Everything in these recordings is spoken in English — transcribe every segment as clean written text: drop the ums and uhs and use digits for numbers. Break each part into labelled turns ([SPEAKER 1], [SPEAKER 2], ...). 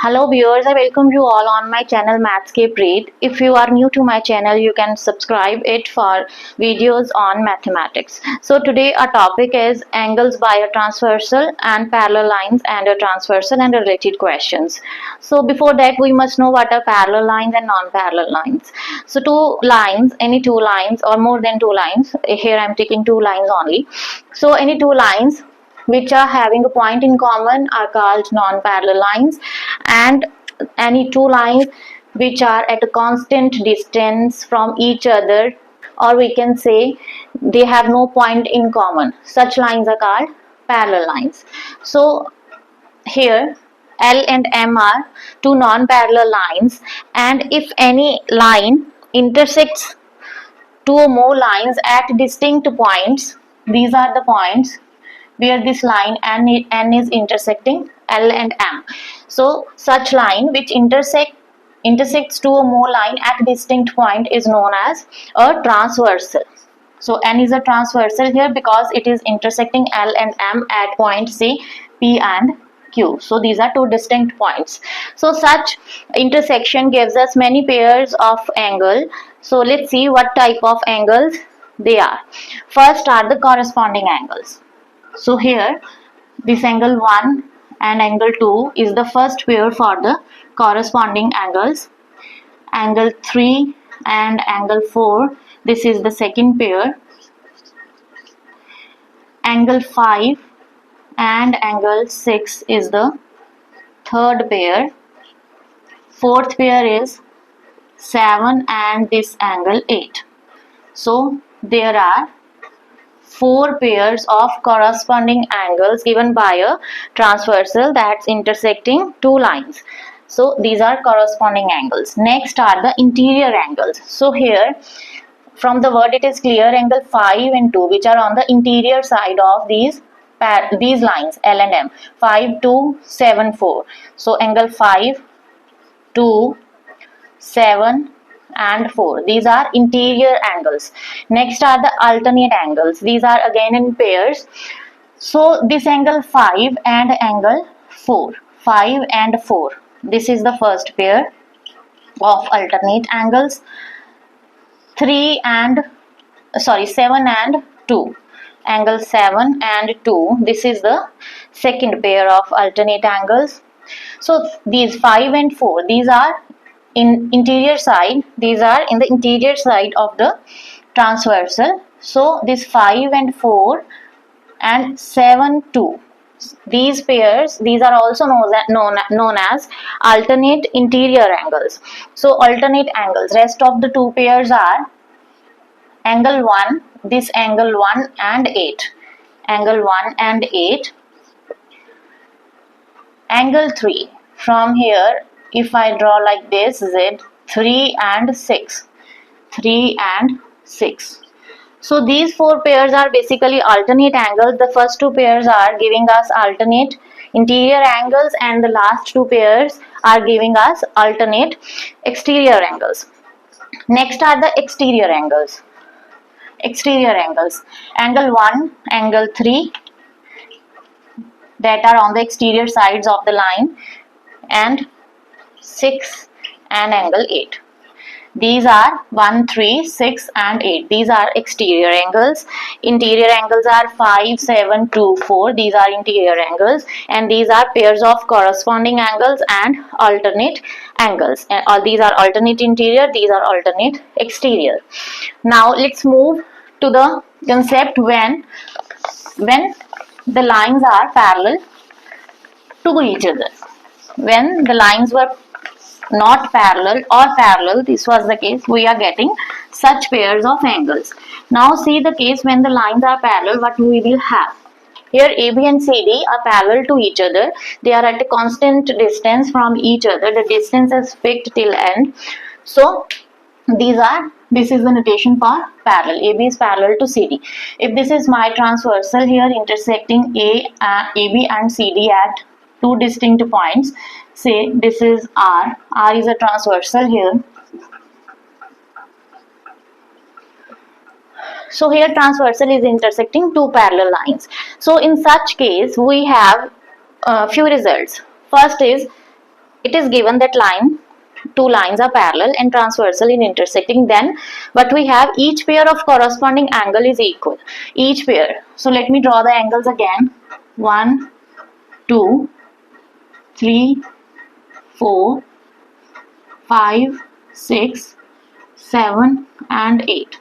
[SPEAKER 1] Hello viewers, I welcome you all on my channel Maths Gurpreet. If you are new to my channel, you can subscribe it for videos on mathematics. So today our topic is angles by a transversal and parallel lines and a transversal and related questions. So before that we must know what are parallel lines and non-parallel lines. So two lines, any two lines or more than two lines, here I am taking two lines only. So any two lines which are having a point in common are called non-parallel lines, and any two lines which are at a constant distance from each other, or we can say they have no point in common, such lines are called parallel lines. So here L and M are two non-parallel lines, and if any line intersects two or more lines at distinct points, these are the points where this line N is intersecting L and M. So such line which intersects two or more line at distinct point is known as a transversal. So N is a transversal here because it is intersecting L and M at point C, P and Q. So these are two distinct points. So such intersection gives us many pairs of angle. So let's see what type of angles they are. First are the corresponding angles. So here this angle 1 and angle 2 is the first pair for the corresponding angles. Angle 3 and angle 4, this is the second pair. Angle 5 and angle 6 is the third pair. Fourth pair is 7 and this angle 8. So there are four pairs of corresponding angles given by a transversal that's intersecting two lines. So these are corresponding angles. Next are the interior angles. So here from the word it is clear, angle 5 and 2 which are on the interior side of these lines L and M, 5, 2, 7, 4. So angle 5, 2, 7 and 4, these are interior angles. Next are the alternate angles. These are again in pairs. So this angle 5 and angle 4, 5 and 4, this is the first pair of alternate angles. 7 and 2, angle 7 and 2, this is the second pair of alternate angles. So these 5 and 4, these are in interior side, these are in the interior side of the transversal. So this 5 and 4 and 7, 2, these pairs, these are also known as alternate interior angles. So alternate angles, rest of the two pairs are angle 1, this angle 1 and 8, angle 1 and 8, angle 3, from here if I draw like this, Z, 3 and 6, 3 and 6. So these four pairs are basically alternate angles. The first two pairs are giving us alternate interior angles and the last two pairs are giving us alternate exterior angles. Next are the exterior angles. Exterior angles, angle 1, angle 3, that are on the exterior sides of the line, and 6 and angle 8. These are 1, 3, 6 and 8. These are exterior angles. Interior angles are 5, 7, 2, 4. These are interior angles, and these are pairs of corresponding angles and alternate angles. And all these are alternate interior, these are alternate exterior. Now let's move to the concept when the lines are parallel to each other. When the lines were not parallel or parallel, this was the case, we are getting such pairs of angles. Now see the case when the lines are parallel, what we will have. Here AB and CD are parallel to each other. They are at a constant distance from each other. The distance is fixed till end. So this is the notation for parallel. AB is parallel to CD. If this is my transversal here intersecting AB and CD at two distinct points, say this is R is a transversal here. So here transversal is intersecting two parallel lines. So in such case we have few results. First is it is given that two lines are parallel and transversal in intersecting, then what we have, each pair of corresponding angle is equal. Each pair. So let me draw the angles again. 1, 2, 3, 4, 5, 6, 7 and 8.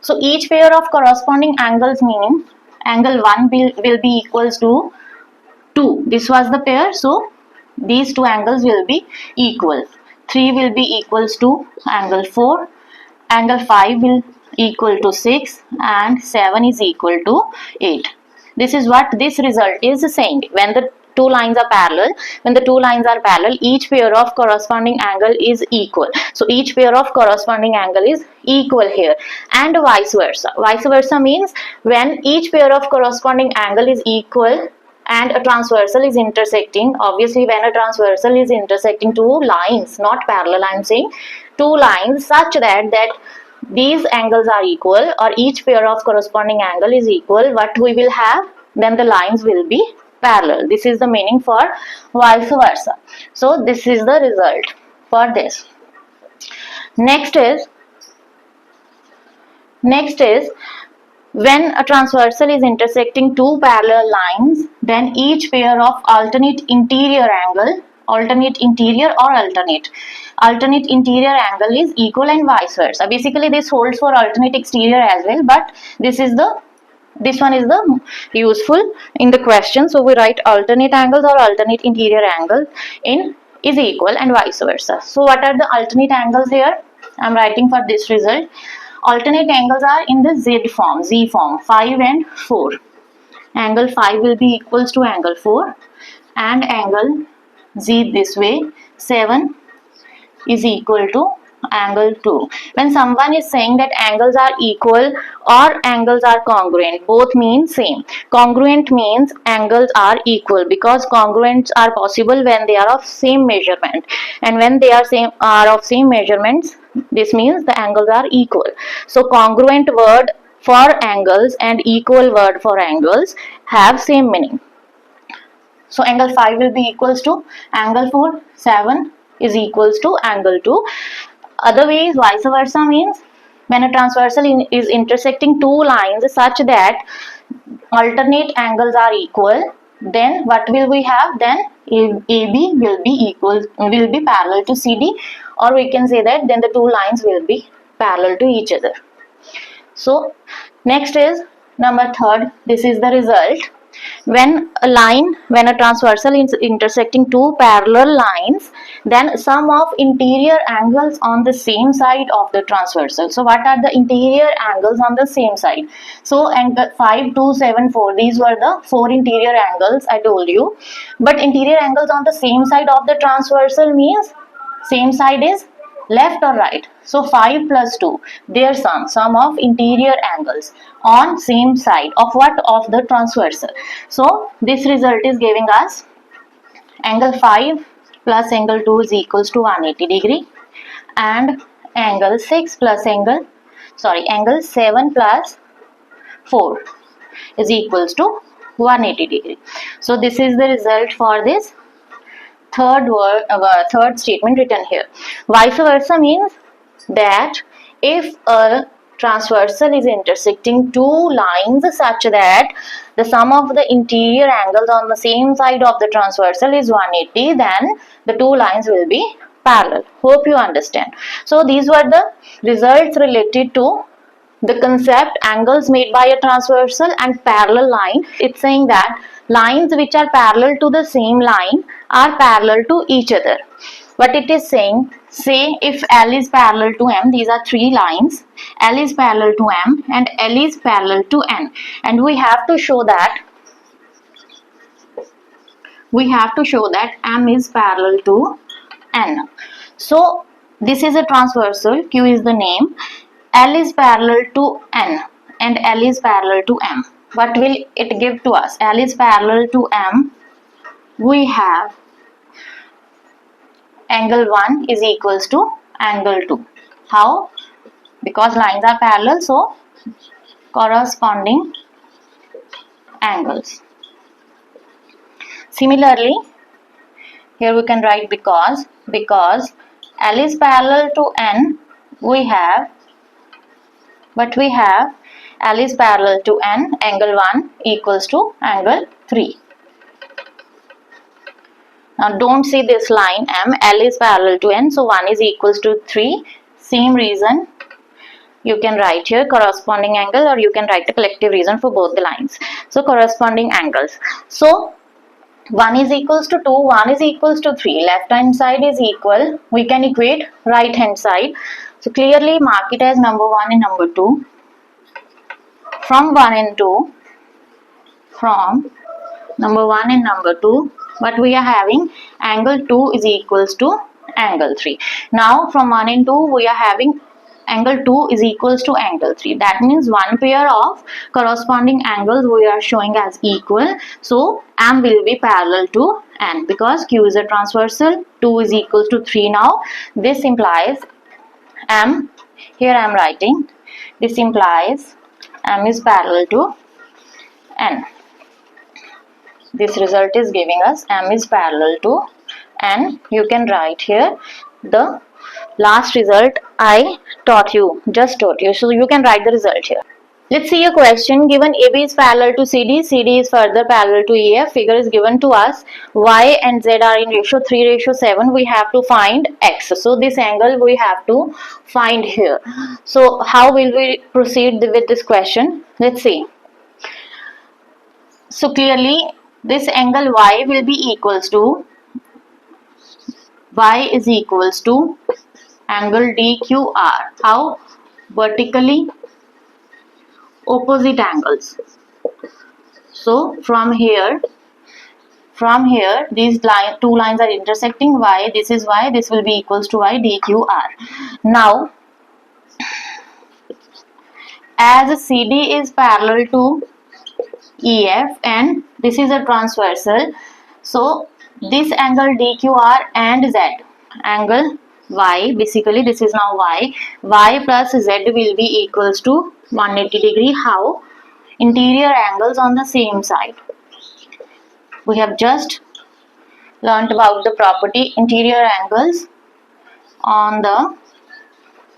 [SPEAKER 1] So each pair of corresponding angles, meaning angle 1 will be equals to 2. This was the pair, so these two angles will be equal. 3 will be equals to angle 4, angle 5 will equal to 6 and 7 is equal to 8. This is what this result is saying. When the two lines are parallel, each pair of corresponding angle is equal. So each pair of corresponding angle is equal here, and vice versa. Vice versa means when each pair of corresponding angle is equal and a transversal is intersecting. Obviously, when a transversal is intersecting two lines, not parallel, I am saying two lines, such that these angles are equal, or each pair of corresponding angle is equal, what we will have, then the lines will be parallel. This is the meaning for vice versa. So this is the result for this. Next is when a transversal is intersecting two parallel lines, then each pair of alternate interior angle, alternate interior angle is equal, and vice versa. Basically this holds for alternate exterior as well, but this one is the useful in the question. So we write alternate angles or alternate interior angle in is equal and vice versa. So what are the alternate angles here? I am writing for this result. Alternate angles are in the Z form, 5 and 4. Angle 5 will be equals to angle 4, and angle Z this way, 7 is equal to angle 2. When someone is saying that angles are equal or angles are congruent, both mean same. Congruent means angles are equal, because congruents are possible when they are of same measurement, and when they are of same measurements, this means the angles are equal. So congruent word for angles and equal word for angles have same meaning. So angle 5 will be equals to angle 4, 7 is equals to angle 2. Otherwise, vice versa means when a transversal is intersecting two lines such that alternate angles are equal, then what will we have? Then AB will be parallel to CD, or we can say that then the two lines will be parallel to each other. So next is number 3rd. This is the result. When a transversal is intersecting two parallel lines, then sum of interior angles on the same side of the transversal. So what are the interior angles on the same side? So angle 5, 2, 7, 4, these were the 4 interior angles I told you. But interior angles on the same side of the transversal means same side is left or right. So 5 plus 2, their sum of interior angles on same side of what? Of the transversal. So this result is giving us angle 5 plus angle 2 is equals to 180 degree, and angle 7 plus 4 is equals to 180 degree. So this is the result for this third statement written here. Vice versa means that if a transversal is intersecting two lines such that the sum of the interior angles on the same side of the transversal is 180, then the two lines will be parallel. Hope you understand. So these were the results related to the concept angles made by a transversal and parallel line. It's saying that lines which are parallel to the same line are parallel to each other. What it is saying, say if L is parallel to M, these are three lines, L is parallel to M and L is parallel to N, and we have to show that M is parallel to N. So this is a transversal, Q is the name, L is parallel to N and L is parallel to M. What will it give to us? L is parallel to M. We have angle 1 is equals to angle 2. How? Because lines are parallel, so corresponding angles. Similarly, Here we can write because L is parallel to N, we have L is parallel to N, angle 1 equals to angle 3. Now don't see this line M, L is parallel to N, so 1 is equals to 3. Same reason you can write here corresponding angle, or you can write the collective reason for both the lines. So corresponding angles. So 1 is equals to 2, 1 is equals to 3, left hand side is equal, we can equate right hand side. So clearly mark it as number 1 and number 2. From 1 and 2, from number 1 and number 2, but we are having angle 2 is equals to angle 3. Now from 1 and 2 we are having angle 2 is equals to angle 3. That means one pair of corresponding angles we are showing as equal. So M will be parallel to N because Q is a transversal, 2 is equals to 3 now. This implies M, here I am writing, this implies M is parallel to N. This result is giving us M is parallel to N. You can write here the last result I just taught you. So you can write the result here. Let's see a question. Given AB is parallel to CD, CD is further parallel to EF. Figure is given to us. Y and Z are in ratio 3:7. We have to find X. So this angle we have to find here. So how will we proceed with this question? Let's see. So clearly this angle Y will be equals to Y is equals to angle DQR. How? Vertically opposite angles. So from here these two lines are intersecting. Y, this is Y, this will be equals to Y DQR. Now as CD is parallel to EF and this is a transversal, so this angle DQR and Z, angle Y, basically this is now Y plus Z will be equals to 180 degree. How? Interior angles on the same side. We have just learnt about the property interior angles on the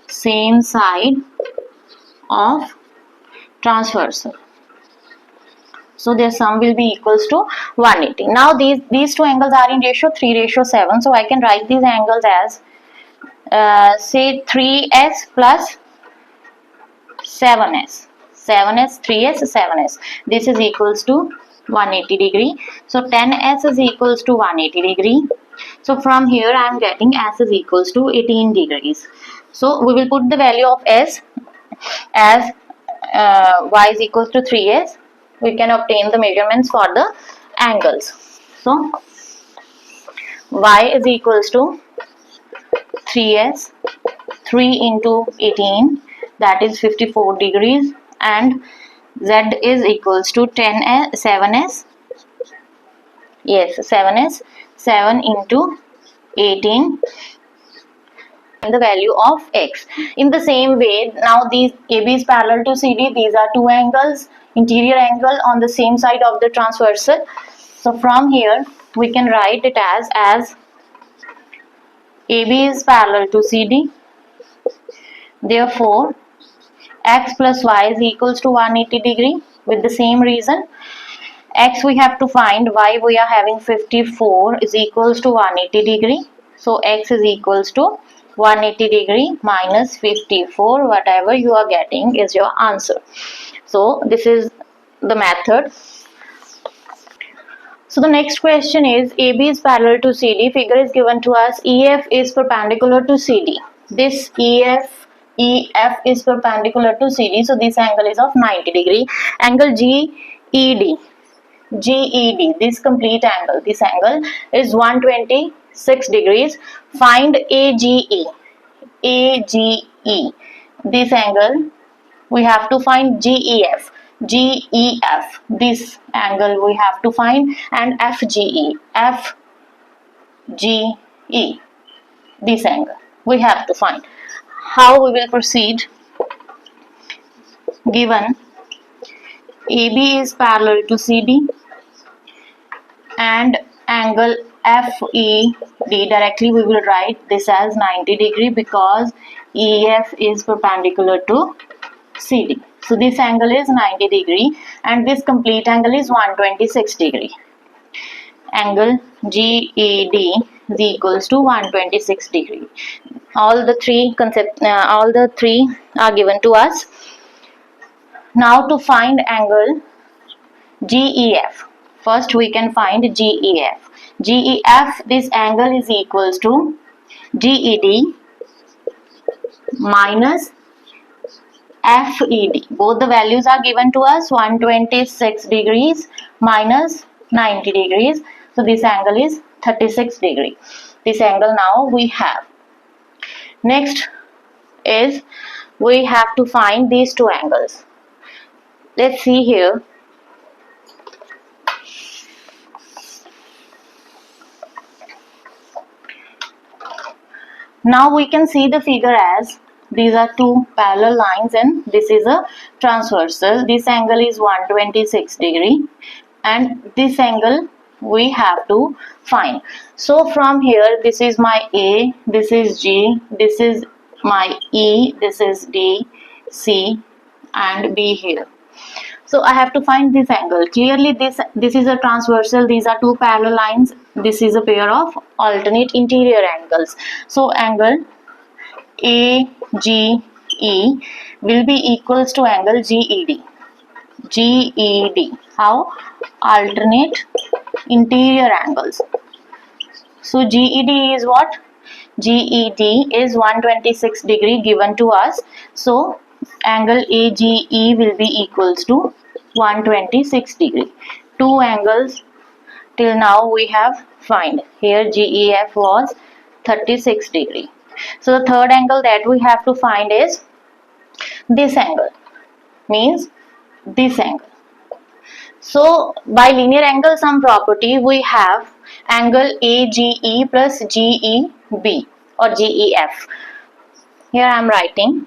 [SPEAKER 1] same side of transversal. So their sum will be equals to 180. Now these two angles are in ratio 3:7. So I can write these angles as say 3S plus 7S. 7S, 3S, 7S. This is equals to 180 degree. So 10S is equals to 180 degree. So from here I am getting S is equals to 18 degrees. So we will put the value of S as Y is equals to 3S. We can obtain the measurements for the angles. So Y is equals to 3S, 3 into 18, that is 54 degrees, and Z is equals to 7S, yes 7S, 7 into 18, and the value of X. In the same way, now these AB is parallel to CD, these are two angles, interior angle on the same side of the transversal. So from here we can write it as AB is parallel to CD, therefore X plus Y is equals to 180 degree. With the same reason, X we have to find, Y we are having 54 is equals to 180 degree. So X is equals to 180 degree minus 54, whatever you are getting is your answer. So this is the method. So the next question is AB is parallel to CD. Figure is given to us. EF is perpendicular to CD. This EF is perpendicular to CD. So this angle is of 90 degree. Angle GED, this complete angle, this angle is 126 degrees. Find AGE. This angle we have to find. GEF, this angle we have to find, and FGE, this angle we have to find. How we will proceed? Given AB is parallel to CD and angle FED, directly we will write this as 90 degree because EF is perpendicular to CD. So this angle is 90 degree and this complete angle is 126 degree. Angle GED is equals to 126 degree. All the three are given to us. Now to find angle GEF, first we can find GEF. GEF, this angle is equals to GED minus FED. Both the values are given to us, 126 degrees minus 90 degrees. So this angle is 36 degree. This angle now we have. Next is we have to find these two angles. Let's see here. Now we can see the figure as these are two parallel lines and this is a transversal. This angle is 126 degree and this angle we have to find. So from here, this is my A, this is G, this is my E, this is D, C and B here. So I have to find this angle. Clearly this is a transversal, these are two parallel lines, this is a pair of alternate interior angles. So angle AGE will be equals to angle GED. GED. How? Alternate interior angles. So GED is what? GED is 126 degree given to us. So angle AGE will be equals to 126 degree. Two angles till now we have find. Here GEF was 36 degree. So the third angle that we have to find is this angle, means this angle. So by linear angle sum property we have angle AGE plus GEB or GEF. Here I am writing.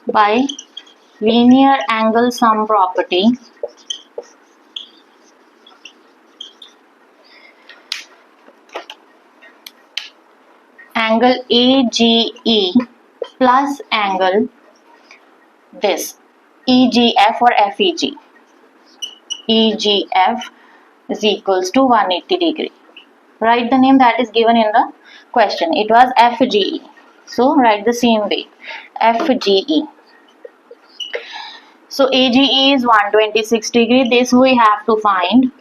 [SPEAKER 1] By linear angle sum property, angle AGE plus angle this EGF or FEG. EGF is equals to 180 degree. Write the name that is given in the question. It was FGE. So write the same way. FGE. So AGE is 126 degree. This we have to find.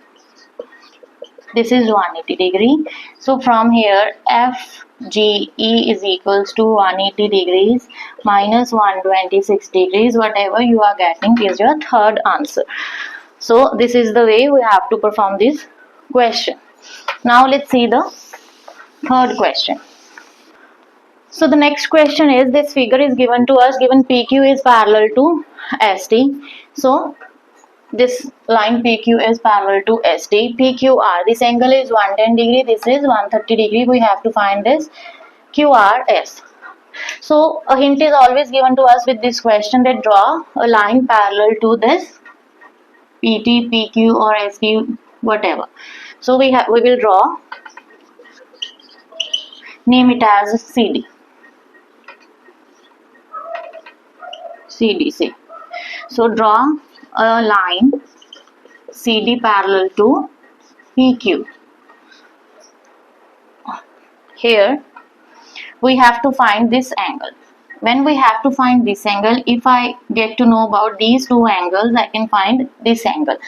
[SPEAKER 1] This is 180 degree. So from here FGE is equals to 180 degrees minus 126 degrees. Whatever you are getting is your third answer. So this is the way we have to perform this question. Now let's see the third question. So the next question is, this figure is given to us, given PQ is parallel to ST. So this line PQ is parallel to ST. PQR, this angle is 110 degree, this is 130 degree. We have to find this QRS. So a hint is always given to us with this question, that draw a line parallel to this PT, PQ or SQ, whatever. So we will draw, name it as CD. CDC. So draw a line CD parallel to PQ. Here we have to find this angle. When we have to find this angle, if I get to know about these two angles, I can find this angle.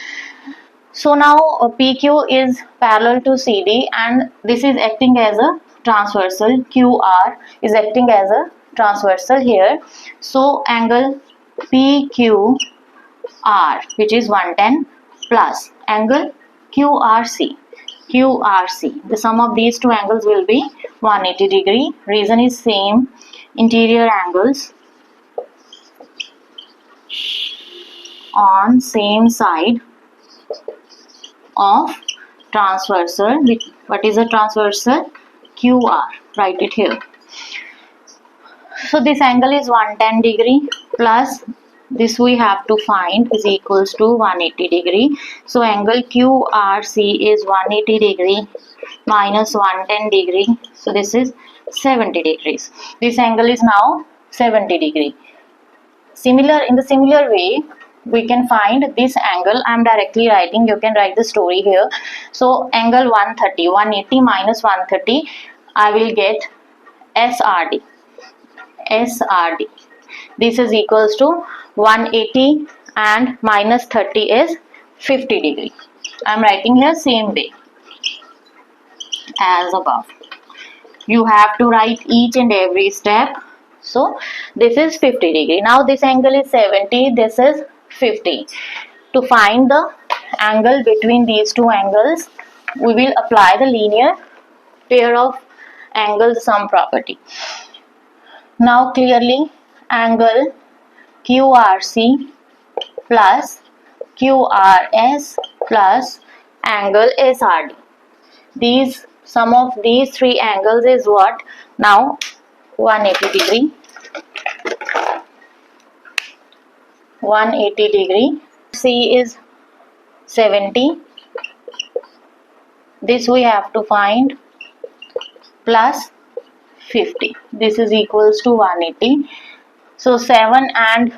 [SPEAKER 1] So now PQ is parallel to CD and this is acting as a transversal. QR is acting as a transversal here. So angle PQR, which is 110, plus angle QRC. The sum of these two angles will be 180 degree. Reason is same, interior angles on same side of transversal. What is a transversal? QR. Write it here. So this angle is 110 degree plus this we have to find is equals to 180 degree. So angle QRC is 180 degree minus 110 degree. So this is 70 degrees. This angle is now 70 degree. In the similar way, we can find this angle. I am directly writing, you can write the story here. So angle 130, 180 minus 130, I will get SRD. SRD. This is equals to 180 and minus 30 is 50 degree. I am writing here same way as above. You have to write each and every step. So this is 50 degree. Now this angle is 70, this is 50. To find the angle between these two angles, we will apply the linear pair of angles sum property. Now clearly angle QRC plus QRS plus angle SRD. These sum of these three angles is what? Now 180 degree. 180 degree. C is 70. This we have to find plus 50. This is equals to 180. So 7 and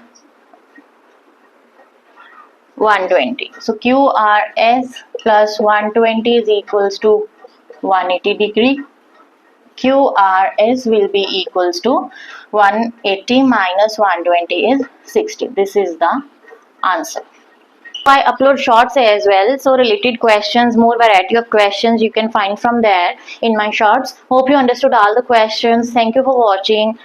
[SPEAKER 1] 120. So QRS plus 120 is equals to 180 degree. QRS will be equals to 180 minus 120 is 60. This is the answer. I upload shorts as well, so related questions, more variety of questions you can find from there in my shorts. Hope you understood all the questions. Thank you for watching.